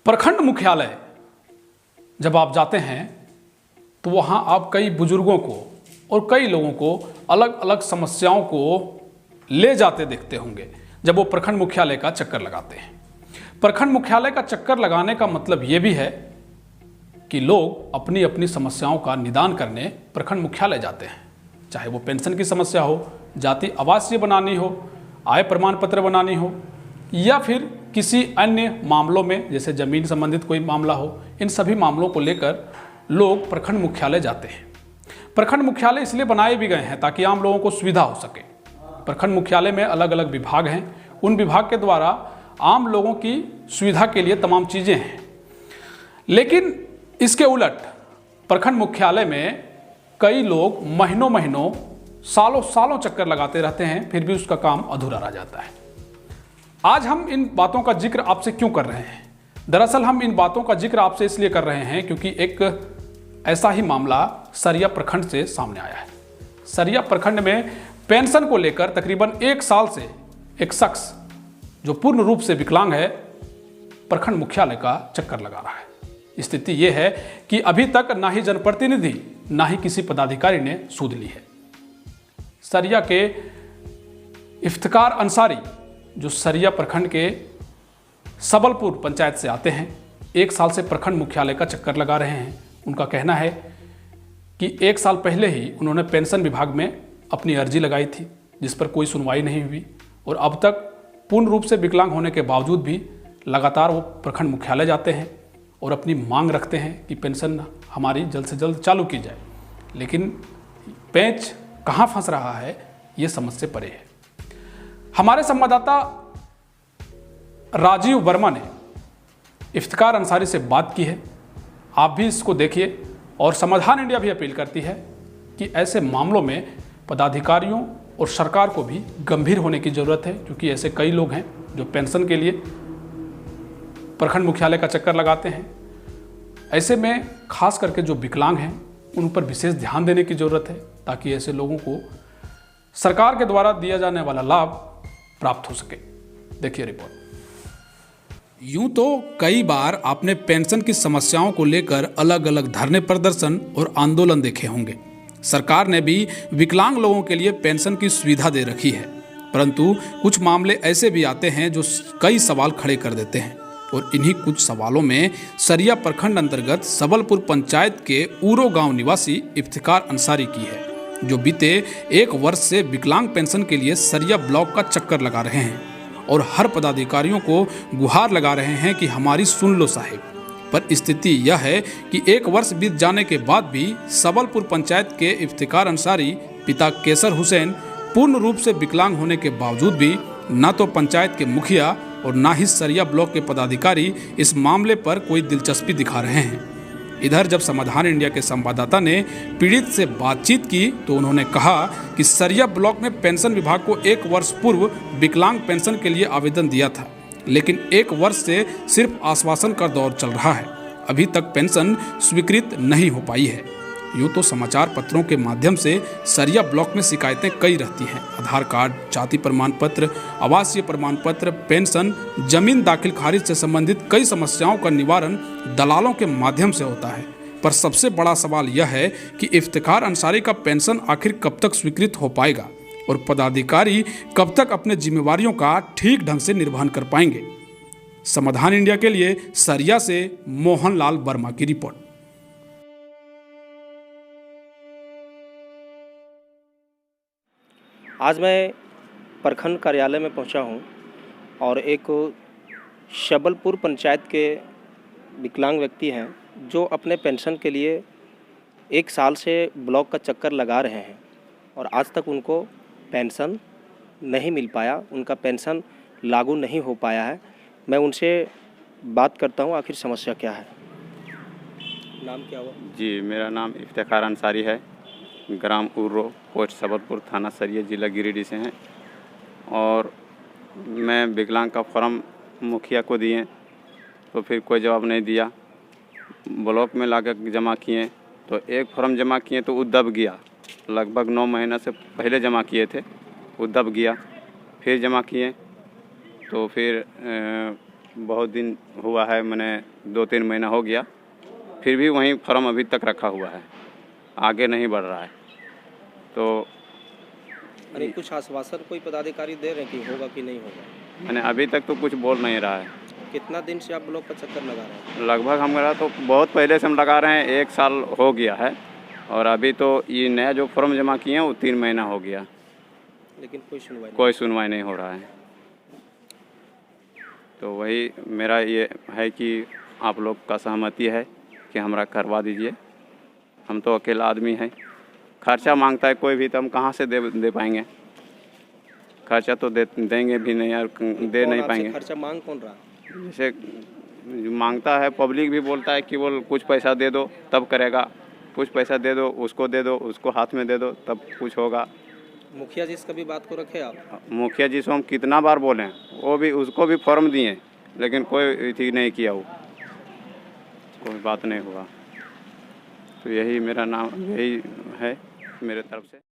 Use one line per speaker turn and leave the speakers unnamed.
प्रखंड मुख्यालय जब आप जाते हैं तो वहाँ आप कई बुजुर्गों को और कई लोगों को अलग अलग समस्याओं को ले जाते देखते होंगे जब वो प्रखंड मुख्यालय का चक्कर लगाते हैं। प्रखंड मुख्यालय का चक्कर लगाने का मतलब ये भी है कि लोग अपनी अपनी समस्याओं का निदान करने प्रखंड मुख्यालय जाते हैं, चाहे वो पेंशन की समस्या हो, जाति आवासीय बनानी हो, आय प्रमाण पत्र बनानी हो, या फिर किसी अन्य मामलों में जैसे जमीन संबंधित कोई मामला हो। इन सभी मामलों को लेकर लोग प्रखंड मुख्यालय जाते हैं। प्रखंड मुख्यालय इसलिए बनाए भी गए हैं ताकि आम लोगों को सुविधा हो सके। प्रखंड मुख्यालय में अलग अलग विभाग हैं, उन विभाग के द्वारा आम लोगों की सुविधा के लिए तमाम चीज़ें हैं। लेकिन इसके उलट प्रखंड मुख्यालय में कई लोग महीनों महीनों सालों सालों चक्कर लगाते रहते हैं, फिर भी उसका काम अधूरा रह जाता है। आज हम इन बातों का जिक्र आपसे क्यों कर रहे हैं? दरअसल हम इन बातों का जिक्र आपसे इसलिए कर रहे हैं क्योंकि एक ऐसा ही मामला सरिया प्रखंड से सामने आया है। सरिया प्रखंड में पेंशन को लेकर तकरीबन 1 साल से एक शख्स जो पूर्ण रूप से विकलांग है प्रखंड मुख्यालय का चक्कर लगा रहा है। स्थिति यह है कि अभी तक ना ही जनप्रतिनिधि ना ही किसी पदाधिकारी ने सूद ली है। सरिया के इफ्तिकार अंसारी जो सरिया प्रखंड के सबलपुर पंचायत से आते हैं, 1 साल से प्रखंड मुख्यालय का चक्कर लगा रहे हैं। उनका कहना है कि 1 साल पहले ही उन्होंने पेंशन विभाग में अपनी अर्जी लगाई थी जिस पर कोई सुनवाई नहीं हुई, और अब तक पूर्ण रूप से विकलांग होने के बावजूद भी लगातार वो प्रखंड मुख्यालय जाते हैं और अपनी मांग रखते हैं कि पेंशन हमारी जल्द से जल्द चालू की जाए। लेकिन पेंच कहाँ फंस रहा है ये समझ से परे है। हमारे संवाददाता राजीव वर्मा ने इफ्तिकार अंसारी से बात की है। आप भी इसको देखिए, और समाधान इंडिया भी अपील करती है कि ऐसे मामलों में पदाधिकारियों और सरकार को भी गंभीर होने की ज़रूरत है, क्योंकि ऐसे कई लोग हैं जो पेंशन के लिए प्रखंड मुख्यालय का चक्कर लगाते हैं। ऐसे में खास करके जो विकलांग हैं उन पर विशेष ध्यान देने की ज़रूरत है ताकि ऐसे लोगों को सरकार के द्वारा दिया जाने वाला लाभ प्राप्त हो सके। देखिए रिपोर्ट। यूं तो कई बार आपने पेंशन की समस्याओं को लेकर अलग अलग धरने प्रदर्शन और आंदोलन देखे होंगे। सरकार ने भी विकलांग लोगों के लिए पेंशन की सुविधा दे रखी है, परंतु कुछ मामले ऐसे भी आते हैं जो कई सवाल खड़े कर देते हैं, और इन्हीं कुछ सवालों में सरिया प्रखंड अंतर्गत सबलपुर पंचायत के ऊरो गांव निवासी इफ्तिकार अंसारी की है, जो बीते 1 वर्ष से विकलांग पेंशन के लिए सरिया ब्लॉक का चक्कर लगा रहे हैं और हर पदाधिकारियों को गुहार लगा रहे हैं कि हमारी सुन लो साहिब। पर स्थिति यह है कि 1 वर्ष बीत जाने के बाद भी सबलपुर पंचायत के इफ्तिकार अंसारी पिता केसर हुसैन पूर्ण रूप से विकलांग होने के बावजूद भी न तो पंचायत के मुखिया और न ही सरिया ब्लॉक के पदाधिकारी इस मामले पर कोई दिलचस्पी दिखा रहे हैं। इधर जब समाधान इंडिया के संवाददाता ने पीड़ित से बातचीत की तो उन्होंने कहा कि सरिया ब्लॉक में पेंशन विभाग को 1 वर्ष पूर्व विकलांग पेंशन के लिए आवेदन दिया था, लेकिन 1 वर्ष से सिर्फ आश्वासन का दौर चल रहा है। अभी तक पेंशन स्वीकृत नहीं हो पाई है। यूँ तो समाचार पत्रों के माध्यम से सरिया ब्लॉक में शिकायतें कई रहती हैं। आधार कार्ड, जाति प्रमाण पत्र, आवासीय प्रमाण पत्र, पेंशन, जमीन दाखिल खारिज से संबंधित कई समस्याओं का निवारण दलालों के माध्यम से होता है। पर सबसे बड़ा सवाल यह है कि इफ्तिकार अंसारी का पेंशन आखिर कब तक स्वीकृत हो पाएगा और पदाधिकारी कब तक अपने जिम्मेवारियों का ठीक ढंग से निर्वहन कर पाएंगे। समाधान इंडिया के लिए सरिया से मोहनलाल वर्मा की रिपोर्ट।
आज मैं प्रखंड कार्यालय में पहुंचा हूं और एक सबलपुर पंचायत के विकलांग व्यक्ति हैं जो अपने पेंशन के लिए 1 साल से ब्लॉक का चक्कर लगा रहे हैं और आज तक उनको पेंशन नहीं मिल पाया, उनका पेंशन लागू नहीं हो पाया है। मैं उनसे बात करता हूं, आखिर समस्या क्या है। नाम क्या हुआ?
जी, मेरा नाम इफ्तिकार अंसारी है। ग्राम उर्रो, पोस्ट सबलपुर, थाना सरिया, जिला गिरिडीह से हैं। और मैं विकलांग का फॉर्म मुखिया को दिए तो फिर कोई जवाब नहीं दिया। ब्लॉक में लाकर जमा किए तो एक फॉर्म जमा किए तो वो दब गया। लगभग 9 महीने से पहले जमा किए थे, वो दब गया। फिर जमा किए तो फिर बहुत दिन हुआ है, मैंने 2-3 महीना हो गया, फिर भी वहीं फॉर्म अभी तक रखा हुआ है, आगे नहीं बढ़ रहा है। तो
अरे कुछ आश्वासन कोई पदाधिकारी दे रहे हैं कि होगा कि नहीं होगा?
मैंने अभी तक तो कुछ बोल नहीं रहा है।
कितना दिन से आप ब्लॉक का चक्कर लगा रहे हैं?
लगभग हमारा तो बहुत पहले से हम लगा रहे हैं, 1 साल हो गया है, और अभी तो ये नया जो फॉर्म जमा किए हैं वो 3 महीना हो गया,
लेकिन
कोई सुनवाई नहीं हो रहा है। तो वही मेरा ये है कि आप लोग का सहमति है कि हमरा करवा दीजिए। हम तो अकेला आदमी हैं, खर्चा मांगता है कोई भी तो हम कहाँ से दे पाएंगे? खर्चा तो देंगे भी नहीं और दे नहीं पाएंगे।
खर्चा मांग कौन रहा?
जैसे मांगता है, पब्लिक भी बोलता है कि बोल कुछ पैसा दे दो तब करेगा, कुछ पैसा दे दो, उसको हाथ में दे दो तब कुछ होगा।
मुखिया जी से कभी बात को रखे आप?
मुखिया जी से हम कितना बार बोले, वो भी उसको भी फॉर्म दिए, लेकिन कोई ठीक नहीं किया, वो कोई बात नहीं हुआ। तो यही मेरा नाम यही है मेरे तरफ से।